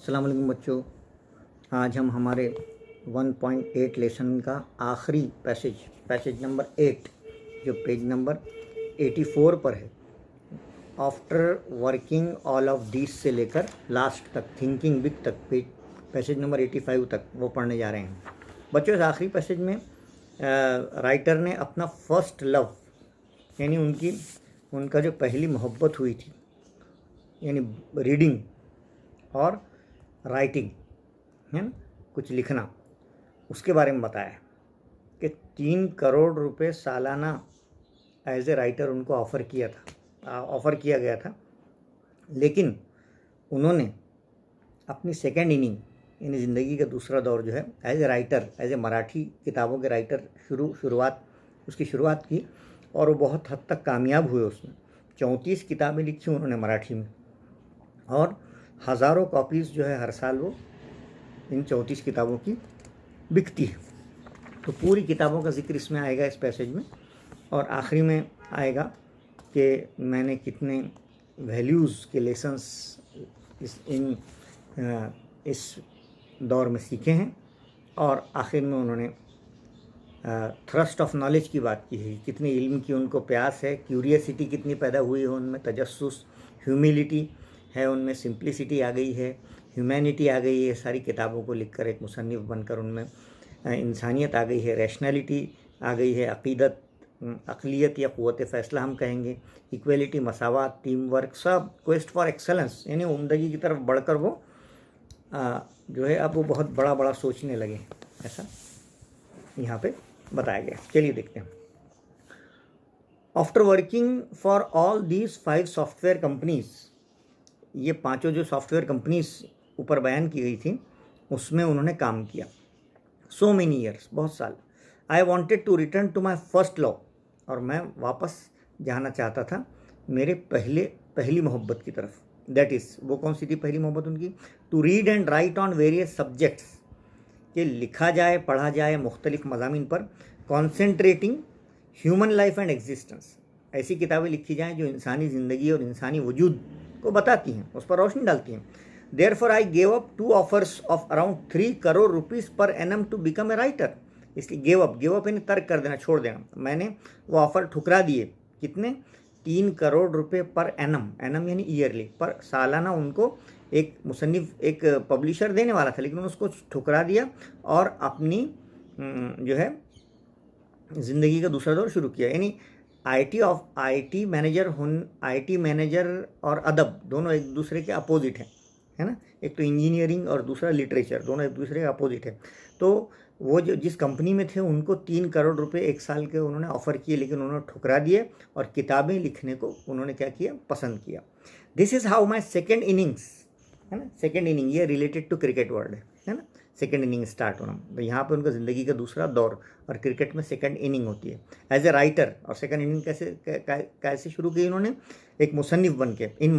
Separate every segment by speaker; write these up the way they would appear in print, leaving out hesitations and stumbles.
Speaker 1: अस्सलाम वालेकुम बच्चों। आज हम हमारे 1.8 लेसन का आखिरी पैसेज नंबर 8 जो पेज नंबर 84 पर है, after working all of these से लेकर लास्ट तक थिंकिंग बिग तक पैसेज नंबर 85 तक वो पढ़ने जा रहे हैं। बच्चों, इस आखिरी पैसेज में राइटर ने अपना फर्स्ट लव यानी उनका जो पहली मोहब्बत हुई थी यानी रीडिंग और राइटिंग है ना, कुछ लिखना, उसके बारे में बताया कि 3 करोड़ रुपए सालाना एज ए राइटर उनको ऑफ़र किया गया था। लेकिन उन्होंने अपनी सेकेंड इनिंग यानी ज़िंदगी का दूसरा दौर जो है as a writer, as a Marathi किताबों के राइटर शुरुआत की और वो बहुत हद तक कामयाब हुए। उसमें 34 किताबें लिखी उन्होंने मराठी में और हज़ारों कॉपीज़ जो है हर साल वो इन 34 किताबों की बिकती है। तो पूरी किताबों का जिक्र इसमें आएगा इस पैसेज में, और आखिरी में आएगा कि मैंने कितने वैल्यूज़ के लेसन्स इस दौर में सीखे हैं, और आखिर में उन्होंने थ्रस्ट ऑफ नॉलेज की बात की है, कितनी इल्म की उनको प्यास है, क्यूरियसिटी कितनी पैदा हुई है उनमें, तजस्सुस, ह्यूमिलिटी है उनमें, सिंप्लिसिटी आ गई है, ह्यूमैनिटी आ गई है, सारी किताबों को लिखकर एक मुसन्निफ़ बनकर उनमें इंसानियत आ गई है, रैशनैलिटी आ गई है, अक़ीदत, अक़लियत या क़ुव्वत फ़ैसला हम कहेंगे, इक्वलिटी, मसावात, टीम वर्क, सब क्वेस्ट फॉर एक्सेलेंस यानी उम्दगी की तरफ बढ़कर वो जो है अब वो बहुत बड़ा सोचने लगे, ऐसा यहाँ पे बताया गया। चलिए देखते हैं। After working for all these 5 software companies, ये 5 जो सॉफ्टवेयर कंपनीज ऊपर बयान की गई थी उसमें उन्होंने काम किया। सो मेनी ईयर्स, बहुत साल। I wanted to return to my first love, और मैं वापस जाना चाहता था मेरे पहली मोहब्बत की तरफ। दैट इज़, वो कौन सी थी पहली मोहब्बत उनकी? To read and write on various subjects, कि लिखा जाए, पढ़ा जाए मुख्तलिफ मज़ामीन पर, concentrating human life and existence, ऐसी किताबें लिखी जाएँ जो इंसानी ज़िंदगी और इंसानी वजूद को बताती हैं, उस पर रोशनी डालती हैं। Therefore, I gave up 2 offers of around 3 crore rupees per annum to become a writer. इसलिए गिव अप यानी तर्क कर देना, छोड़ देना। मैंने वो ऑफ़र ठुकरा दिए। कितने? 3 करोड़ रुपए पर एनम यानी ईयरली, पर सालाना उनको एक मुसन्निफ, एक पब्लिशर देने वाला था, लेकिन उसको ठुकरा दिया और अपनी जो है ज़िंदगी का दूसरा दौर शुरू किया। यानी आईटी मैनेजर और अदब दोनों एक दूसरे के अपोजिट हैं, है ना। एक तो इंजीनियरिंग और दूसरा लिटरेचर, दोनों एक दूसरे के अपोजिट है। तो वो जो जिस कंपनी में थे उनको 3 करोड़ रुपए एक साल के उन्होंने ऑफ़र किए, लेकिन उन्होंने ठुकरा दिए और किताबें लिखने को उन्होंने क्या किया? पसंद किया। This is how my second innings, है ना। सेकेंड इनिंग ये रिलेटेड टू क्रिकेट वर्ड है ना, सेकेंड इनिंग स्टार्ट होना। तो यहाँ पे उनका ज़िंदगी का दूसरा दौर, और क्रिकेट में सेकेंड इनिंग होती है एज ए राइटर। और सेकेंड इनिंग कैसे शुरू की इन्होंने? एक मुसन्निफ बन के इन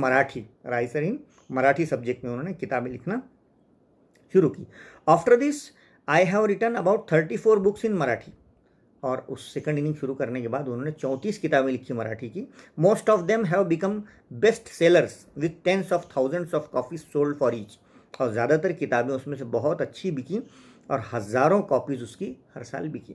Speaker 1: मराठी सब्जेक्ट में उन्होंने किताबें लिखना शुरू की। After this I have written about 34 books in Marathi, और उस सेकंड इनिंग शुरू करने के बाद उन्होंने 34 किताबें लिखी मराठी की। Most of them have become best sellers with tens of thousands of copies sold for each, और ज़्यादातर किताबें उसमें से बहुत अच्छी बिकी और हज़ारों कॉपीज़ उसकी हर साल बिकी।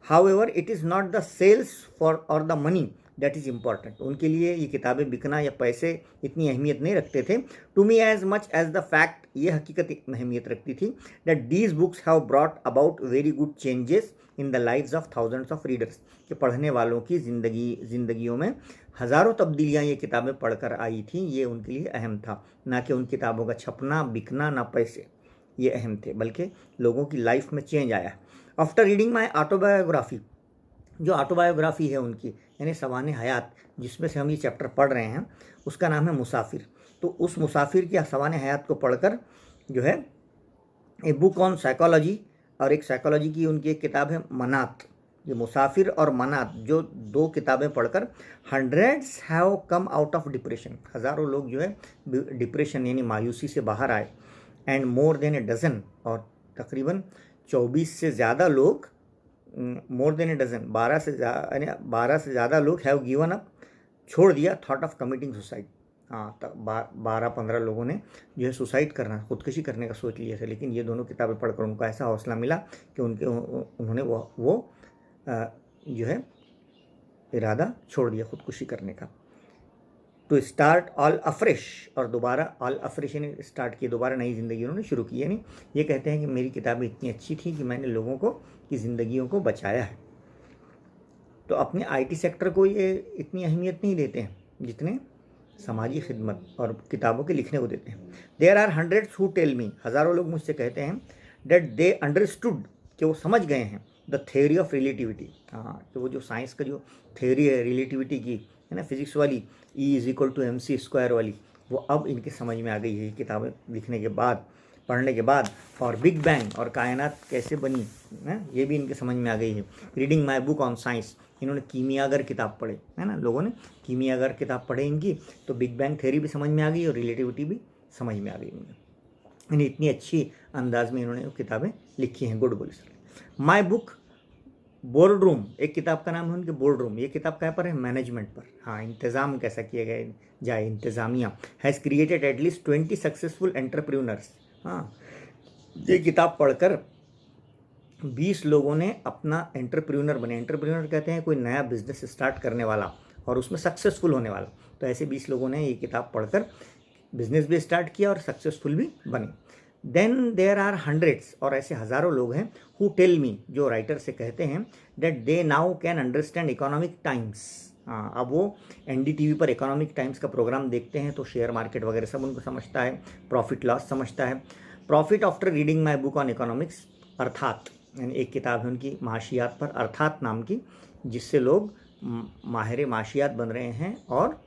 Speaker 1: However it is not the sales for और the money that is important, उनके लिए ये किताबें बिकना या पैसे इतनी अहमियत नहीं रखते थे। To me as much as the fact, ये हकीकत अहमियत रखती थी, that these books have brought about very good changes in the lives of thousands of readers, कि पढ़ने वालों की जिंदगियों में हज़ारों तब्दीलियाँ ये किताबें पढ़कर आई थी। ये उनके लिए अहम था, ना कि उन किताबों का छपना, बिकना, ना पैसे, ये अहम थे, बल्कि लोगों की लाइफ में चेंज आया। आफ्टर रीडिंग माई ऑटोबायोग्राफी, जो ऑटोबायोग्राफी है उनकी यानी सवाने हयात, जिसमें से हम ये चैप्टर पढ़ रहे हैं, उसका नाम है मुसाफिर। तो उस मुसाफिर की सवाने हयात को पढ़कर जो है ए बुक ऑन साइकोलॉजी, और एक साइकोलॉजी की उनकी एक किताब है मनात। ये मुसाफिर और मनात जो 2 किताबें पढ़कर hundreds have come out of depression, हज़ारों लोग जो है डिप्रेशन यानी मायूसी से बाहर आए। And more than a dozen, और तकरीबन 24 से ज़्यादा लोग, मोर देन ए डजन 12 से ज़्यादा लोग हैव गिवन अप, छोड़ दिया, थॉट ऑफ कमिटिंग सुसाइड, हाँ, 12-15 लोगों ने जो है सुसाइड करना, खुदकुशी करने का सोच लिया था, लेकिन ये दोनों किताबें पढ़कर उनको ऐसा हौसला मिला कि उन्होंने वो जो है इरादा छोड़ दिया खुदकुशी करने का। टू स्टार्ट ऑल अफ्रेश, और दोबारा ऑल अफ्रेश यानी स्टार्ट किए, दोबारा नई ज़िंदगी उन्होंने शुरू की। यानी ये कहते हैं कि मेरी किताबें इतनी अच्छी थी कि मैंने लोगों को की ज़िंदगियों को बचाया है। तो अपने आईटी सेक्टर को ये इतनी अहमियत नहीं देते हैं जितने समाजी खिदमत और किताबों के लिखने को देते हैं। There are hundreds who tell me, हज़ारों लोग मुझसे कहते हैं दैट दे अंडरस्टूड, कि वो समझ गए हैं द थ्योरी ऑफ रिलेटिविटी। हाँ, तो वो जो साइंस का जो थ्योरी है रिलेटिविटी की, है ना, फिजिक्स वाली, E=mc² वाली, वो अब इनके समझ में आ गई है किताबें लिखने के बाद, पढ़ने के बाद। और बिग बैंग और कायनात कैसे बनी है ये भी इनके समझ में आ गई है। Reading my book on science, इन्होंने कीमियागर किताब पढ़े, है ना, लोगों ने कीमियागर किताब पढ़े इनकी, तो बिग बैंग थ्योरी भी समझ में आ गई और रिलेटिविटी भी समझ में आ गई उन्हें। इतनी अच्छी अंदाज में इन्होंने किताबें लिखी हैं। गुड बोले sir. My book board room, एक किताब का नाम है उनके बोर्ड रूम। ये किताब कहाँ पर है? मैनेजमेंट पर। हाँ, इंतज़ाम कैसा किया गया जाए, इंतज़ामिया। Has created at least 20 successful entrepreneurs. हाँ, ये किताब पढ़कर 20 लोगों ने अपना एंटरप्रेन्योर बने। एंटरप्रेन्योर कहते हैं कोई नया बिजनेस स्टार्ट करने वाला और उसमें सक्सेसफुल होने वाला। तो ऐसे 20 लोगों ने ये किताब पढ़कर बिजनेस भी स्टार्ट किया और सक्सेसफुल भी बने। देन देयर आर हंड्रेड्स, और ऐसे हज़ारों लोग हैं हु टेल मी, जो राइटर से कहते हैं that they now can understand economic times. हाँ, अब वो NDTV पर इकोनॉमिक टाइम्स का प्रोग्राम देखते हैं तो शेयर मार्केट वगैरह सब उनको समझता है, प्रॉफिट लॉस समझता है। Profit after reading my book on economics, अर्थात, यानी एक किताब है उनकी माशियात पर, अर्थात नाम की, जिससे लोग माहिर माशियात बन रहे हैं और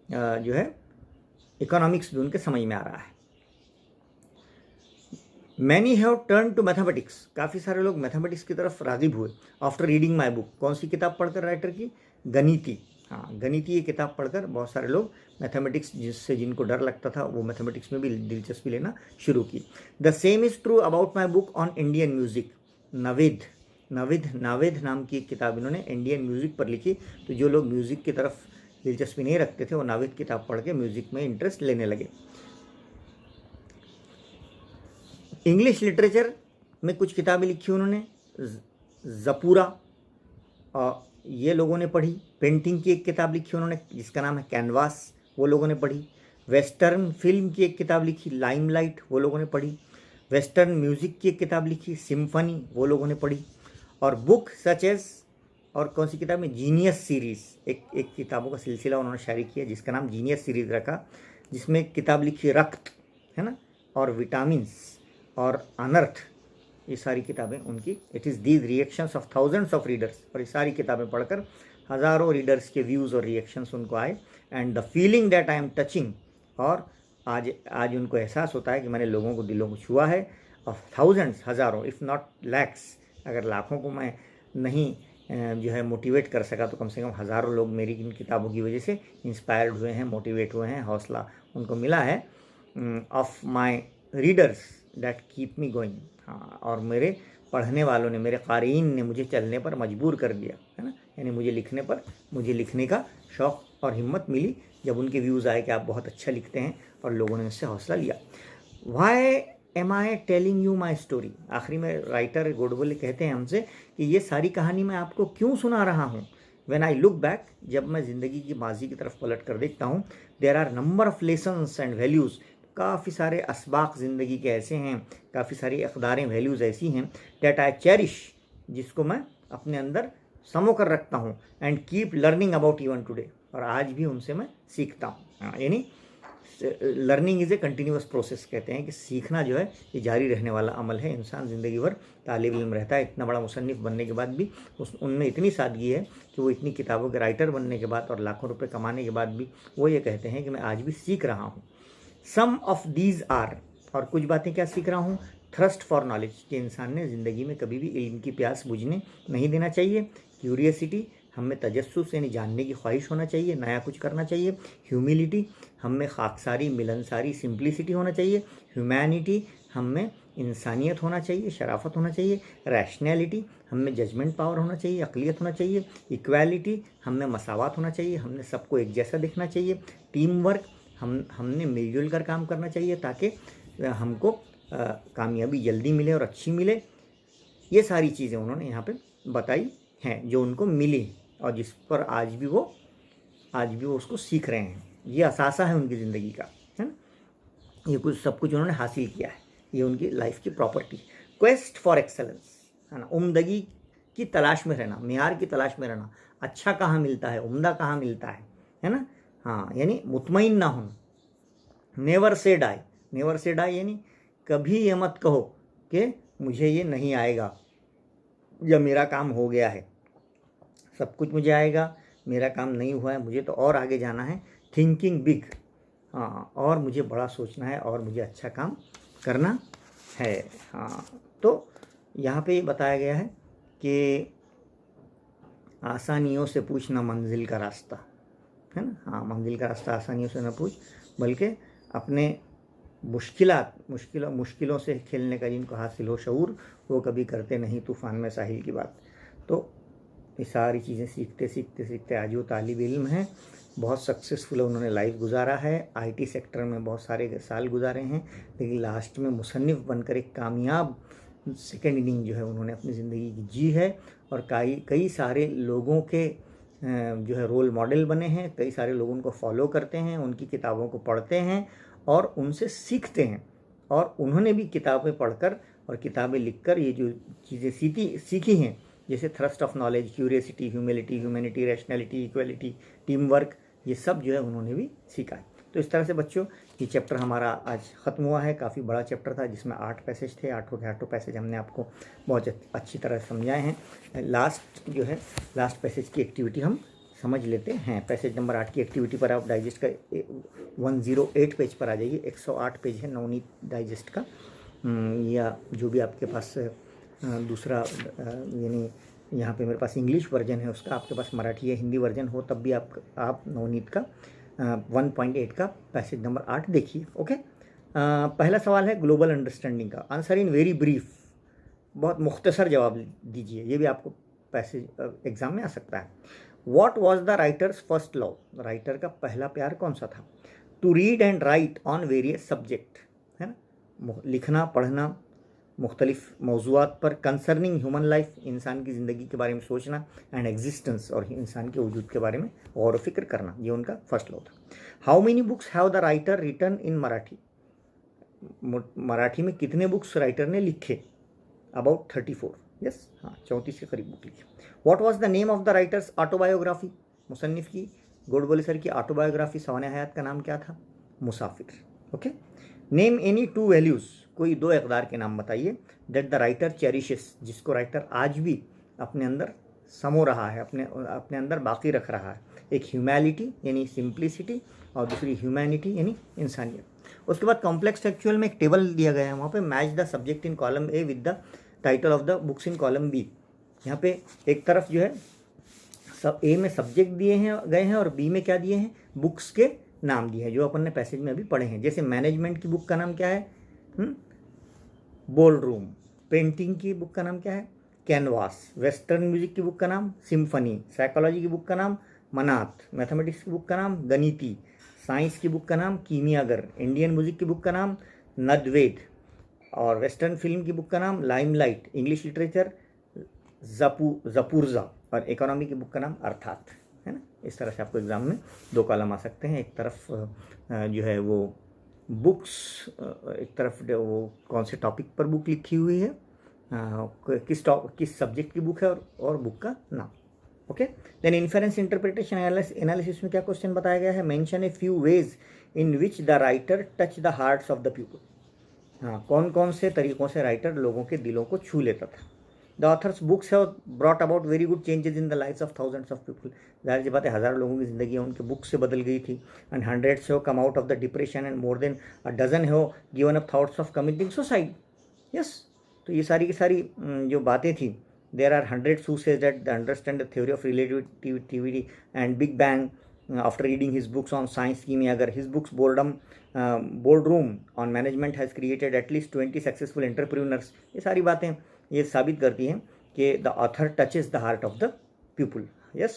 Speaker 1: जो है इकोनॉमिक्स भी उनके समझ में आ रहा है। Many have turn to mathematics, काफ़ी सारे लोग मैथमेटिक्स की तरफ राग़िब हुए आफ्टर रीडिंग माई बुक। कौन सी किताब पढ़कर? राइटर की गणिती। हाँ, गणिती ये किताब पढ़कर बहुत सारे लोग मैथमेटिक्स, जिससे जिनको डर लगता था, वो मैथमेटिक्स में भी दिलचस्पी लेना शुरू की। The same is true about my book on Indian music. Naved नाम की एक किताब इन्होंने इंडियन म्यूज़िक पर लिखी। तो जो लोग म्यूज़िक की तरफ दिलचस्पी नहीं रखते थे, वो नावेद किताब पढ़ के म्यूज़िक में इंटरेस्ट लेने लगे। इंग्लिश लिटरेचर में कुछ किताबें लिखी उन्होंने। ज़पूरा, और ये लोगों ने पढ़ी। पेंटिंग की एक किताब लिखी उन्होंने जिसका नाम है कैनवास, वो लोगों ने पढ़ी। वेस्टर्न फिल्म की एक किताब लिखी लाइमलाइट, वो लोगों ने पढ़ी। वेस्टर्न म्यूज़िक की एक किताब लिखी सिम्फनी, वो लोगों ने पढ़ी। और बुक सच एज, और कौन सी किताब में? जीनियस सीरीज़, एक किताबों का सिलसिला उन्होंने शायरी किया जिसका नाम जीनियस सीरीज़ रखा, जिसमें एक किताब लिखी रक्त, है ना, और विटामिन्स और अनर्थ, ये सारी किताबें उनकी। It is these reactions of thousands of readers, और ये सारी किताबें पढ़कर हज़ारों रीडर्स के व्यूज़ और रिएक्शंस उनको आए। And the feeling that I am touching, और आज उनको एहसास होता है कि मैंने लोगों को, दिलों को छुआ है। ऑफ थाउजेंड्स, हज़ारों, इफ़ नॉट लैक्स, अगर लाखों को मैं नहीं जो है मोटिवेट कर सका, तो कम से कम हज़ारों लोग मेरी इन किताबों की वजह से इंस्पायर्ड हुए हैं, मोटिवेट हुए हैं, हौसला उनको मिला है। Of my readers that keep me going. हाँ, और मेरे पढ़ने वालों ने, मेरे क़ारीन ने मुझे चलने पर मजबूर कर दिया, है ना, यानी मुझे लिखने का शौक़ और हिम्मत मिली जब उनके व्यूज़ आए कि आप बहुत अच्छा लिखते हैं, और लोगों ने उससे हौसला लिया। Why am I telling you my story, आखिरी में राइटर गोडबोले कहते हैं हमसे कि ये सारी कहानी मैं आपको क्यों सुना रहा हूँ। व्हेन आई लुक बैक, जब मैं ज़िंदगी की माजी की तरफ पलट कर देखता हूँ, there are number of lessons and values, काफ़ी सारे असबाक ज़िंदगी के ऐसे हैं, काफ़ी सारी अक़दारें, वैल्यूज़ ऐसी हैं, दैट आई चेरिश, जिसको मैं अपने अंदर समो कर रखता हूँ। And keep learning about even today, और आज भी उनसे मैं सीखता हूँ। यानी learning is a continuous process, कहते हैं कि सीखना जो है ये जारी रहने वाला अमल है। इंसान ज़िंदगी भर तालिब इल्म रहता है। इतना बड़ा मुसन्निफ़ बनने के बाद भी उनमें इतनी सादगी है कि वो इतनी किताबों के राइटर बनने के बाद और लाखों रुपए कमाने के बाद भी वो ये कहते हैं कि मैं आज भी सीख रहा हूँ। सम ऑफ दीज आर, और कुछ बातें क्या सीख रहा हूँ? थ्रस्ट फॉर नॉलेज, कि इंसान ने ज़िंदगी में कभी भी इल्म की प्यास बुझने नहीं देना चाहिए। क्यूरियसिटी, हमें तजस्सुस यानी जानने की ख्वाहिश होना चाहिए, नया कुछ करना चाहिए। ह्यूमिलिटी, हमें खाकसारी, मिलनसारी, सिंप्लिसिटी होना चाहिए। ह्यूमैनिटी, हमें इंसानियत होना चाहिए, शराफत होना चाहिए। रैशनैलिटी, हमें जजमेंट पावर होना चाहिए, अक़लियत होना चाहिए। इक्वालिटी, हमें मसावत होना चाहिए, हमने सबको एक जैसा देखना चाहिए। टीम वर्क, हमने मिलजुल कर काम करना चाहिए ताकि हमको कामयाबी जल्दी मिले और अच्छी मिले। ये सारी चीज़ें उन्होंने यहाँ पे बताई हैं जो उनको मिली और जिस पर आज भी वो उसको सीख रहे हैं। ये असासा है उनकी ज़िंदगी का, है ना। ये कुछ सब कुछ उन्होंने हासिल किया है, ये उनकी लाइफ की प्रॉपर्टी। क्वेस्ट फॉर एक्सेलेंस, है ना, उम्दगी की तलाश में रहना, मेयार की तलाश में रहना, अच्छा कहाँ मिलता है, उम्दा कहाँ मिलता है ना। हाँ, यानी मुतमईन ना होना। Never say die, never say die यानी कभी ये मत कहो कि मुझे ये नहीं आएगा या मेरा काम हो गया है। सब कुछ मुझे आएगा, मेरा काम नहीं हुआ है, मुझे तो और आगे जाना है। थिंकिंग बिग, हाँ, और मुझे बड़ा सोचना है और मुझे अच्छा काम करना है। हाँ, तो यहाँ पे बताया गया है कि आसानियों से पूछना मंजिल का रास्ता, है ना। हाँ, मंजिल का रास्ता आसानियों से न पूछ, बल्कि अपने मुश्किलों से खेलने का जिनको हासिल हो शऊर, वो कभी करते नहीं तूफ़ान में साहिल की बात। तो ये सारी चीज़ें सीखते आज वो तालिब इल्म हैं, बहुत सक्सेसफुल उन्होंने लाइफ गुजारा है, आईटी सेक्टर में बहुत सारे साल गुजारे हैं, लेकिन लास्ट में मुसन्निफ़ बनकर एक कामयाब सेकेंड इनिंग जो है उन्होंने अपनी ज़िंदगी की जी है। और कई सारे लोगों के जो है रोल मॉडल बने हैं, कई सारे लोग उनको फॉलो करते हैं, उनकी किताबों को पढ़ते हैं और उनसे सीखते हैं। और उन्होंने भी किताबें पढ़कर और किताबें लिखकर ये जो चीज़ें सीखी हैं, जैसे thrust of knowledge, curiosity, humility, humanity, rationality, equality, team work, ये सब जो है उन्होंने भी सीखा है। तो इस तरह से बच्चों ये चैप्टर हमारा आज ख़त्म हुआ है। काफ़ी बड़ा चैप्टर था जिसमें 8 पैसेज थे, 8 पैसेज हमने आपको बहुत अच्छी तरह समझाए हैं। लास्ट पैसेज की एक्टिविटी हम समझ लेते हैं। पैसेज नंबर 8 की एक्टिविटी पर आप डाइजेस्ट का 108 पेज पर आ जाइए। 108 पेज है नवनीत डाइजेस्ट का, या जो भी आपके पास दूसरा यानी यहाँ पे मेरे पास इंग्लिश वर्जन है उसका, आपके पास मराठी या हिंदी वर्जन हो तब भी आप नवनीत का 1.8 का पैसेज नंबर 8 देखिए। ओके, पहला सवाल है ग्लोबल अंडरस्टैंडिंग का। आंसर इन वेरी ब्रीफ, बहुत मुख्तसर जवाब दीजिए, ये भी आपको पैसेज एग्जाम में आ सकता है। What was the writer's first love, writer का पहला प्यार कौन सा था। To read and write on various subject, है ना, लिखना पढ़ना मुख्तलिफ मौज़ूआत पर। कंसर्निंग ह्यूमन लाइफ, इंसान की ज़िंदगी के बारे में सोचना। एंड एग्जिस्टेंस, और इंसान के वजूद के बारे में गौर व फिक्र करना, ये उनका फर्स्ट लव था। How many books have the writer written in Marathi, Marathi में कितने बुक्स राइटर ने लिखे। अबाउट 34, यस, हाँ, 34 के करीब बुक लिखे। What was the name of the writer's autobiography, मुसन्निफ की गोडबोले सर की ऑटोबायोग्राफी सवाने हयात का नाम क्या था, मुसाफिर। ओके, नेम एनी 2 वैल्यूज़, कोई 2 इक़दार के नाम बताइए। दैट द राइटर चेरिशेस, जिसको राइटर आज भी अपने अंदर समो रहा है, अपने अंदर बाकी रख रहा है। एक ह्यूमैलिटी यानी सिंप्लिसिटी, और दूसरी ह्यूमैनिटी यानी इंसानियत। उसके बाद कॉम्प्लेक्स टेक्चुअल में एक टेबल दिया गया है, वहाँ पे match the subject in column A with the title of the books in column B. यहाँ पे एक तरफ जो है सब ए में सब्जेक्ट दिए गए हैं और बी में क्या दिए हैं, बुक्स के नाम दिए हैं जो अपन ने पैसेज में अभी पढ़े हैं। जैसे मैनेजमेंट की बुक का नाम क्या है, बोल्ड रूम। पेंटिंग की बुक का नाम क्या है, कैनवास। वेस्टर्न म्यूजिक की बुक का नाम सिम्फनी। साइकोलॉजी की बुक का नाम मनात। मैथमेटिक्स की बुक का नाम गणिती। साइंस की बुक का नाम कीमियागर। इंडियन म्यूजिक की बुक का नाम नदवेद। और वेस्टर्न फिल्म की बुक का नाम लाइमलाइट। English literature जपूर्जा। और इकोनॉमी की बुक का नाम अर्थात, है ना। इस तरह से आपको एग्जाम में 2 कॉलम आ सकते हैं। एक तरफ जो है वो बुक्स, एक तरफ वो कौन से टॉपिक पर बुक लिखी हुई है, किस सब्जेक्ट की बुक है, और बुक का नाम। Okay, then inference interpretation analysis में क्या क्वेश्चन बताया गया है, mention a few ways in which the writer touch the hearts of the people. हाँ, कौन कौन से तरीक़ों से राइटर लोगों के दिलों को छू लेता था। The author's books have brought about very good changes in the lifes of thousands of people. जाहिर सी बात है, हज़ारों लोगों की ज़िंदगी उनके बुक से बदल गई थी। And hundreds have come out of the depression and more than a dozen have given up thoughts of committing suicide. Yes, तो ये सारी की सारी जो बातें थी, there are hundreds who says that the understand the theory of relativity and big bang after reading his books on science, कीमियागर, his books boardroom on management has created at least 20 successful entrepreneurs। ये सारी बातें ये साबित करती हैं कि the author touches the heart of the pupil। yes,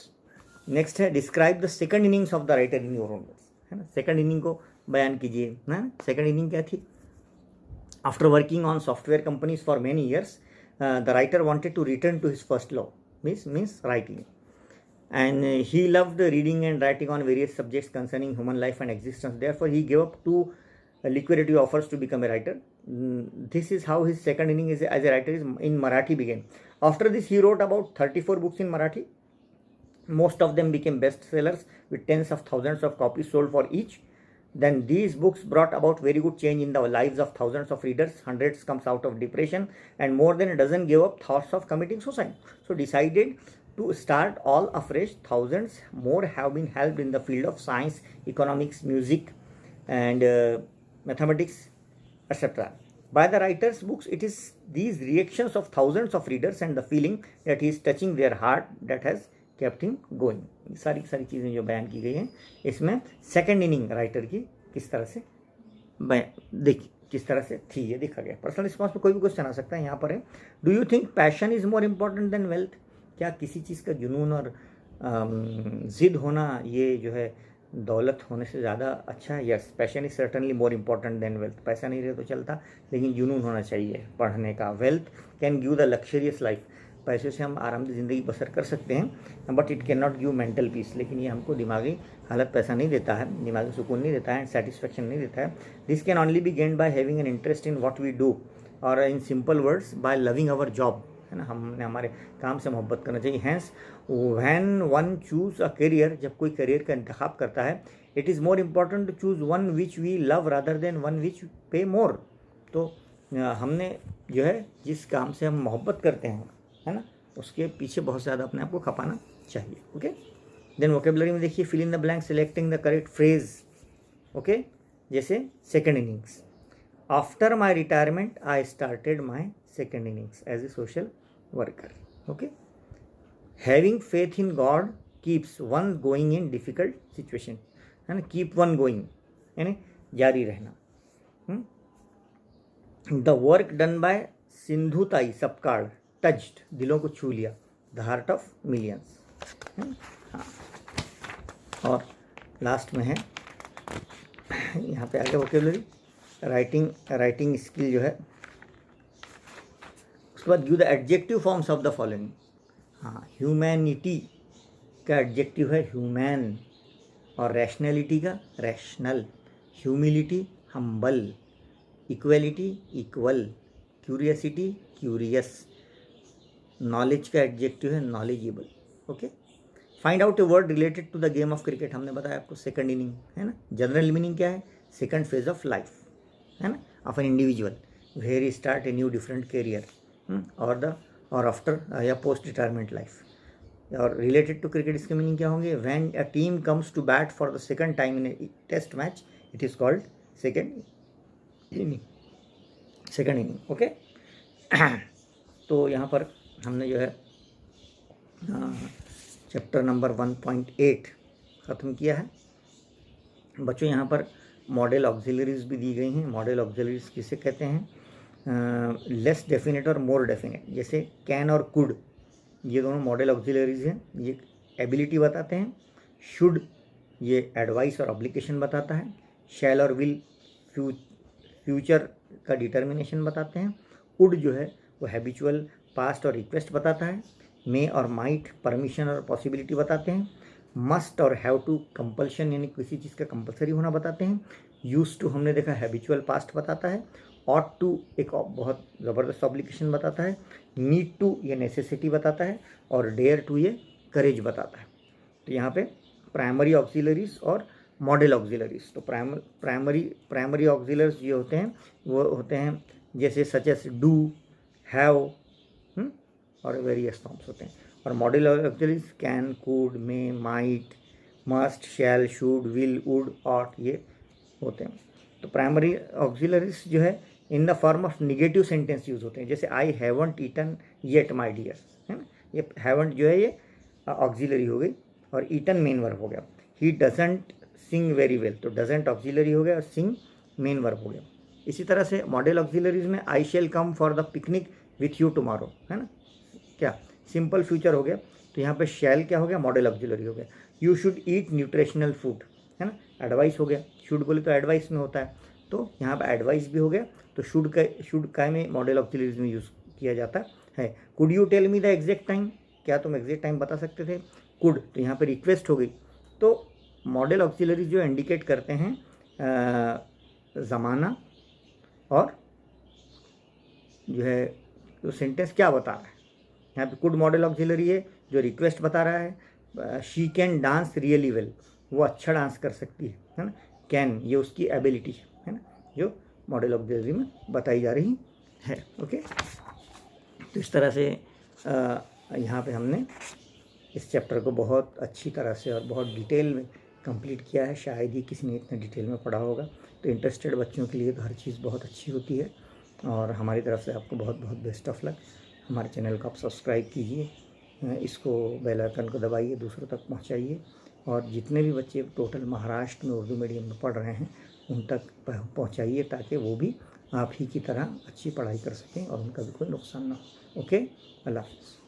Speaker 1: next है describe the second innings of the writer in your own words, है ना। सेकंड इनिंग को बयान कीजिए ना। सेकंड इनिंग क्या थी? After working on software companies for many years the writer wanted to return to his first love, means writing, and he loved reading and writing on various subjects concerning human life and existence. Therefore he gave up two liquidative offers to become a writer. This is how his second inning as a writer is in Marathi began. After this he wrote about 34 books in Marathi. Most of them became bestsellers with tens of thousands of copies sold for each. Then these books brought about very good change in the lives of thousands of readers. Hundreds comes out of depression and more than a dozen gave up thoughts of committing suicide. So decided to start all afresh. Thousands more have been helped in the field of science, economics, music and mathematics, etc. By the writer's books, it is these reactions of thousands of readers and the feeling that he is touching their heart that has kept him going. सारी चीज़ें जो बयान की गई हैं इसमें second inning writer की किस तरह से देखिए किस तरह से थी ये देखा गया। पर्सनल रिस्पॉन्स में कोई भी क्वेश्चन आ सकता है। यहाँ पर है, do you think passion is more important than wealth? क्या किसी चीज़ का जुनून और ज़िद होना ये जो है दौलत होने से ज़्यादा अच्छा है? Yes, passion is certainly more important than wealth. पैसा नहीं रहे तो चलता, लेकिन जुनून होना चाहिए पढ़ने का। Wealth can give the luxurious life, पैसे से हम आरामदायक ज़िंदगी बसर कर सकते हैं, but it can not give mental peace. लेकिन ये हमको दिमागी हालत पैसा नहीं देता है, दिमागी सुकून नहीं देता है, सेटिस्फेक्शन नहीं देता है। This can only be gained by having an interest in what we do, और in simple words by loving our job, है ना। हमने हमारे काम से मोहब्बत करना चाहिए। Hence when one choose a career, जब कोई करियर का इंतखाब करता है, it is more important to choose one which we love rather than one which pay more. तो हमने जो है जिस काम से हम मोहब्बत करते हैं, है ना, उसके पीछे बहुत ज़्यादा अपने आप को खपाना चाहिए। ओके, देन वोकेबलरी में देखिए, fill in the blank selecting the correct phrase. Okay, जैसे second innings, after my retirement I started my second innings as a social worker. Okay, having faith in God keeps one going in difficult situation, है ना। Keep one going यानी जारी रहना। The work done by Sindhutai Sapkal touched, दिलों को छू लिया, the heart of millions. हाँ, और लास्ट में है यहाँ पे आगे वोकेबलरी, राइटिंग स्किल जो है। उसके बाद give the adjective forms of the following. हाँ, ह्यूमैनिटी का एडजेक्टिव है ह्यूमैन, और रैशनैलिटी का rational, humility humble, equality equal, curiosity curious, knowledge का एडजेक्टिव है knowledgeable. Okay, find out a word related to the game of cricket, हमने बताया आपको सेकंड इनिंग, है ना। जनरल मीनिंग क्या है? सेकंड फेज ऑफ लाइफ, है ना, of an individual where he start a new different career, और आफ्टर या पोस्ट रिटायरमेंट लाइफ। और रिलेटेड टू क्रिकेट इसके मीनिंग क्या होंगे? When a team comes to bat for the second time in a test match, it is called second inning. Okay, तो यहाँ पर हमने जो है चैप्टर नंबर 1.8 ख़त्म किया है बच्चों। यहाँ पर मॉडल ऑक्सिलरीज भी दी गई हैं। मॉडल ऑक्सिलरीज किसे कहते हैं? लेस डेफिनेट और मोर डेफिनेट। जैसे कैन और कुड, ये दोनों मॉडल ऑक्सिलरीज हैं। ये एबिलिटी बताते हैं। शुड ये एडवाइस और ऑब्लिगेशन बताता है। शैल और विल फ्यूचर का डिटर्मिनेशन बताते हैं। वुड जो है वो हैबिचुअल पास्ट और रिक्वेस्ट बताता है। मे और माइट परमिशन और पॉसिबिलिटी बताते हैं। मस्ट और हैव टू कंपल्शन यानी किसी चीज़ का कंपलसरी होना बताते हैं। यूज टू हमने देखा हैबिचुअल पास्ट बताता है। ऑट टू एक बहुत ज़बरदस्त ऑब्लिगेशन बताता है। नीड टू ये नेसेसिटी बताता है। और डेयर टू ये करेज बताता है। तो यहाँ पे प्राइमरी ऑक्सिलरीज और मॉडल ऑक्सिलरीज। तो प्राइमरी ऑक्सिलरीज ये होते हैं वो होते हैं जैसे सच एस डू, हैव और वेरियस फॉर्म्स होते हैं। और modal auxiliaries can, could, may, might, must, shall, should, will, would, ought ये होते हैं। तो प्राइमरी ऑक्सिलरीज जो है in the form of negative sentence use होते हैं। जैसे I haven't eaten yet my dear, है ना। ये हैवंट जो है ये ऑक्सिलरी हो गई और ईटन मेन वर्ब हो गया। He doesn't Singh very well, तो डजंट ऑक्सिलरी हो गया और सिंग मेन वर्ब हो गया। इसी तरह से मॉडल ऑक्सिलरीज में I shall come for the picnic with you tomorrow, है ना, क्या सिंपल फ्यूचर हो गया। तो यहाँ पे शैल क्या हो गया? मॉडल ऑक्सिलरी हो गया। You should eat nutritional food, है ना, एडवाइस हो गया। शुड बोले तो एडवाइस में होता है, तो यहाँ पर एडवाइस भी हो गया। तो शुड का में मॉडल ऑक्सिलरीज में यूज़ किया जाता है। Could you tell me the exact time, क्या तुम एग्जैक्ट टाइम बता सकते थे। कुड तो यहाँ पर रिक्वेस्ट हो गई। तो मॉडल ऑक्सिलरीज जो इंडिकेट करते हैं ज़माना और जो है तो सेंटेंस क्या बता रहा है। यहाँ पे कुड मॉडल ऑक्सिलरी है जो रिक्वेस्ट बता रहा है। She can dance really well, वो अच्छा डांस कर सकती है ना। कैन ये उसकी एबिलिटी है ना, जो मॉडल ऑक्सिलरी में बताई जा रही है। ओके, तो इस तरह से यहाँ पे हमने इस चैप्टर को बहुत अच्छी तरह से और बहुत डिटेल में कंप्लीट किया है। शायद ही किसी ने इतने डिटेल में पढ़ा होगा। तो इंटरेस्टेड बच्चों के लिए तो हर चीज़ बहुत अच्छी होती है, और हमारी तरफ से आपको बहुत बहुत बेस्ट ऑफ लक। हमारे चैनल को आप सब्सक्राइब कीजिए, इसको बेल आइकन को दबाइए, दूसरों तक पहुंचाइए, और जितने भी बच्चे टोटल महाराष्ट्र में उर्दू मीडियम में पढ़ रहे हैं उन तक पहुंचाइए, ताकि वो भी आप ही की तरह अच्छी पढ़ाई कर सकें और उनका भी कोई नुकसान ना हो। ओके, अल्लाह हाफ़िज़।